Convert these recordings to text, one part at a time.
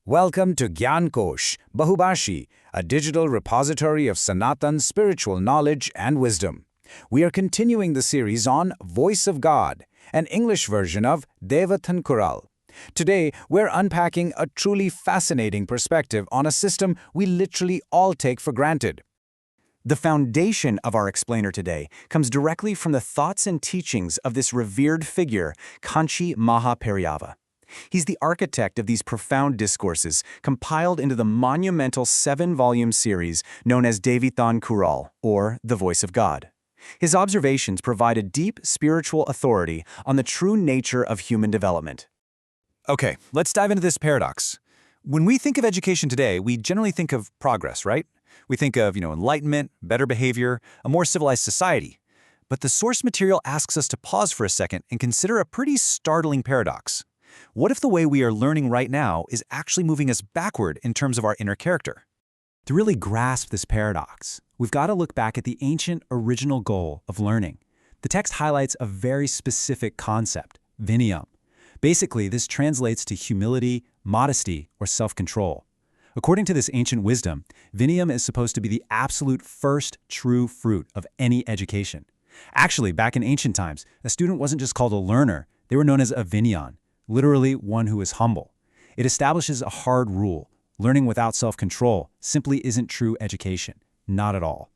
Welcome to Gyan Kosh, Bahubashi, a digital repository of Sanatan spiritual knowledge and wisdom. We are continuing the series on Voice of God, an English version of Deivathin Kural. Today, we're unpacking a truly fascinating perspective on a system we literally all take for granted. The foundation of our explainer today comes directly from the thoughts and teachings of this revered figure, Kanchi Mahaperiyava. He's the architect of these profound discourses compiled into the monumental 7-volume series known as Deivathin Kural, or The Voice of God. His observations provide a deep spiritual authority on the true nature of human development. Okay, let's dive into this paradox. When we think of education today, we generally think of progress, right? We think of, enlightenment, better behavior, a more civilized society. But the source material asks us to pause for a second and consider a pretty startling paradox. What if the way we are learning right now is actually moving us backward in terms of our inner character? To really grasp this paradox, we've got to look back at the ancient original goal of learning. The text highlights a very specific concept, vinayam. Basically, this translates to humility, modesty, or self-control. According to this ancient wisdom, vinayam is supposed to be the absolute first true fruit of any education. Actually, back in ancient times, a student wasn't just called a learner, they were known as a vinyan, literally one who is humble. It establishes a hard rule. Learning without self-control simply isn't true education. Not at all.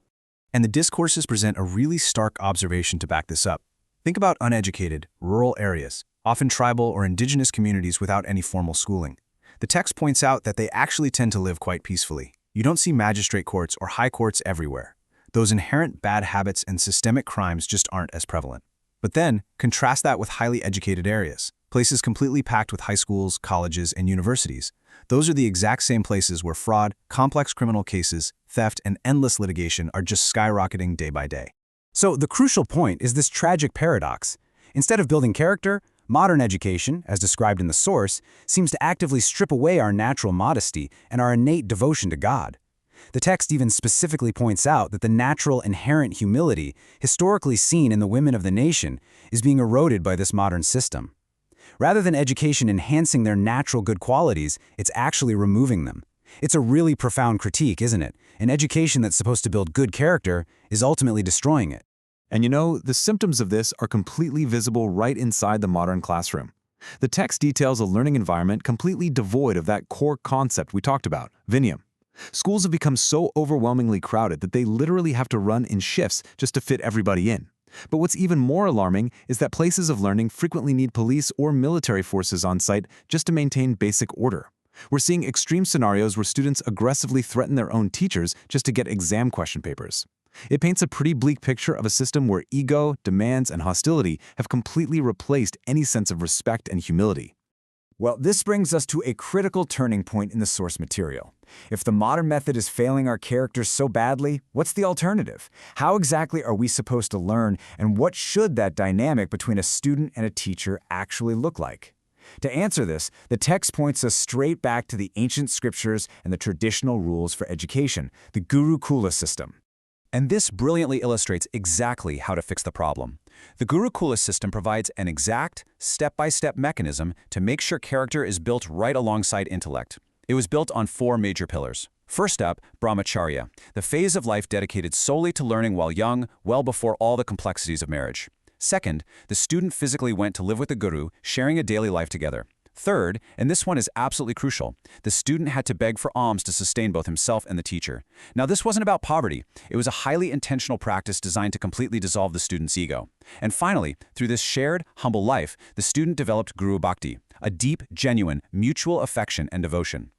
And the discourses present a really stark observation to back this up. Think about uneducated, rural areas, often tribal or indigenous communities without any formal schooling. The text points out that they actually tend to live quite peacefully. You don't see magistrate courts or high courts everywhere. Those inherent bad habits and systemic crimes just aren't as prevalent. But then, contrast that with highly educated areas. Places completely packed with high schools, colleges, and universities. Those are the exact same places where fraud, complex criminal cases, theft, and endless litigation are just skyrocketing day by day. So the crucial point is this tragic paradox. Instead of building character, modern education, as described in the source, seems to actively strip away our natural modesty and our innate devotion to God. The text even specifically points out that the natural inherent humility, historically seen in the women of the nation, is being eroded by this modern system. Rather than education enhancing their natural good qualities, it's actually removing them. It's a really profound critique, isn't it? An education that's supposed to build good character is ultimately destroying it. And the symptoms of this are completely visible right inside the modern classroom. The text details a learning environment completely devoid of that core concept we talked about, vinayam. Schools have become so overwhelmingly crowded that they literally have to run in shifts just to fit everybody in. But what's even more alarming is that places of learning frequently need police or military forces on site just to maintain basic order. We're seeing extreme scenarios where students aggressively threaten their own teachers just to get exam question papers. It paints a pretty bleak picture of a system where ego, demands, and hostility have completely replaced any sense of respect and humility. Well, this brings us to a critical turning point in the source material. If the modern method is failing our characters so badly, what's the alternative? How exactly are we supposed to learn, and what should that dynamic between a student and a teacher actually look like? To answer this, the text points us straight back to the ancient scriptures and the traditional rules for education, the Gurukula system. And this brilliantly illustrates exactly how to fix the problem. The Gurukula system provides an exact, step-by-step mechanism to make sure character is built right alongside intellect. It was built on 4 major pillars. First up, brahmacharya, the phase of life dedicated solely to learning while young, well before all the complexities of marriage. Second, the student physically went to live with the guru, sharing a daily life together. Third, and this one is absolutely crucial, the student had to beg for alms to sustain both himself and the teacher. Now, this wasn't about poverty. It was a highly intentional practice designed to completely dissolve the student's ego. And finally, through this shared, humble life, the student developed Guru Bhakti, a deep, genuine, mutual affection and devotion.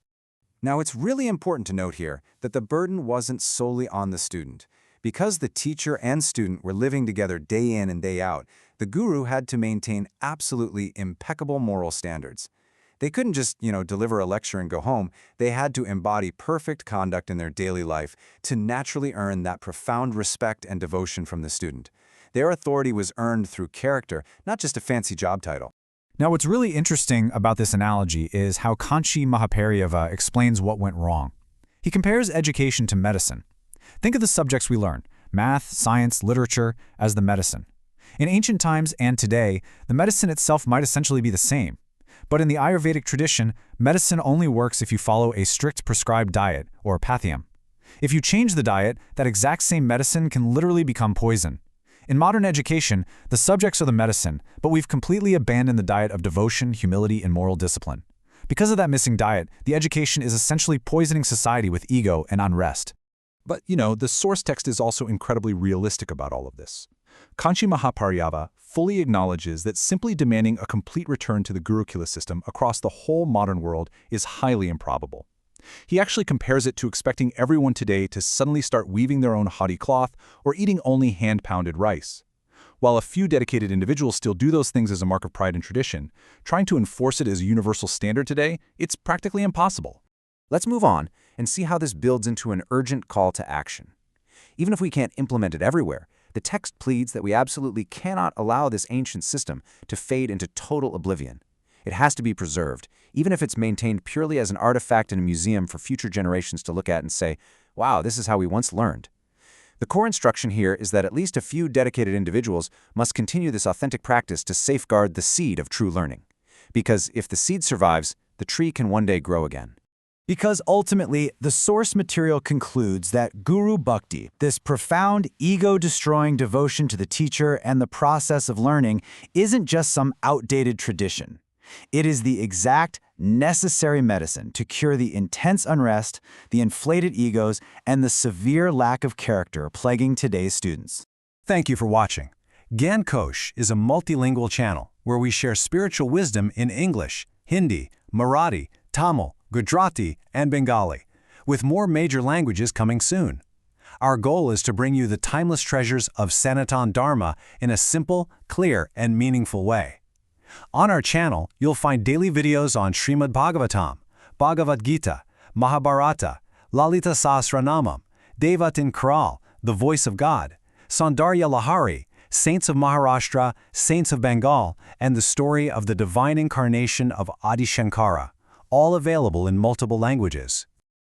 Now, it's really important to note here that the burden wasn't solely on the student. Because the teacher and student were living together day in and day out, the guru had to maintain absolutely impeccable moral standards. They couldn't just, deliver a lecture and go home. They had to embody perfect conduct in their daily life to naturally earn that profound respect and devotion from the student. Their authority was earned through character, not just a fancy job title. Now, what's really interesting about this analogy is how Kanchi Mahaperiyava explains what went wrong. He compares education to medicine. Think of the subjects we learn, math, science, literature, as the medicine. In ancient times and today, the medicine itself might essentially be the same. But in the Ayurvedic tradition, medicine only works if you follow a strict prescribed diet, or pathiam. If you change the diet, that exact same medicine can literally become poison. In modern education, the subjects are the medicine, but we've completely abandoned the diet of devotion, humility, and moral discipline. Because of that missing diet, the education is essentially poisoning society with ego and unrest. But, the source text is also incredibly realistic about all of this. Kanchi Mahaparyava fully acknowledges that simply demanding a complete return to the Gurukula system across the whole modern world is highly improbable. He actually compares it to expecting everyone today to suddenly start weaving their own haughty cloth or eating only hand-pounded rice. While a few dedicated individuals still do those things as a mark of pride and tradition, trying to enforce it as a universal standard today, it's practically impossible. Let's move on and see how this builds into an urgent call to action. Even if we can't implement it everywhere, the text pleads that we absolutely cannot allow this ancient system to fade into total oblivion. It has to be preserved, even if it's maintained purely as an artifact in a museum for future generations to look at and say, wow, this is how we once learned. The core instruction here is that at least a few dedicated individuals must continue this authentic practice to safeguard the seed of true learning. Because if the seed survives, the tree can one day grow again. Because ultimately, the source material concludes that Guru Bhakti, this profound ego-destroying devotion to the teacher and the process of learning, isn't just some outdated tradition. It is the exact, necessary medicine to cure the intense unrest, the inflated egos, and the severe lack of character plaguing today's students. Thank you for watching. Gyan Kosh is a multilingual channel where we share spiritual wisdom in English, Hindi, Marathi, Tamil, Gujarati, and Bengali, with more major languages coming soon. Our goal is to bring you the timeless treasures of Sanatan Dharma in a simple, clear, and meaningful way. On our channel, you'll find daily videos on Srimad Bhagavatam, Bhagavad Gita, Mahabharata, Lalita Sahasranamam, Deivathin Kural, the Voice of God, Saundarya Lahari, Saints of Maharashtra, Saints of Bengal, and the story of the divine incarnation of Adi Shankara, all available in multiple languages.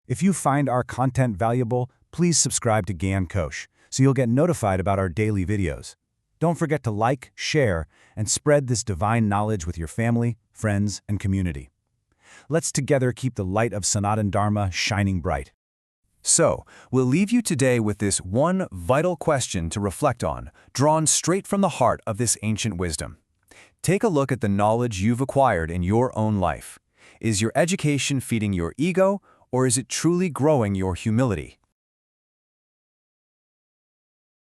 If you find our content valuable, please subscribe to Gyan Kosh so you'll get notified about our daily videos. Don't forget to like, share, and spread this divine knowledge with your family, friends, and community. Let's together keep the light of Sanatan Dharma shining bright. So, we'll leave you today with this one vital question to reflect on, drawn straight from the heart of this ancient wisdom. Take a look at the knowledge you've acquired in your own life. Is your education feeding your ego, or is it truly growing your humility?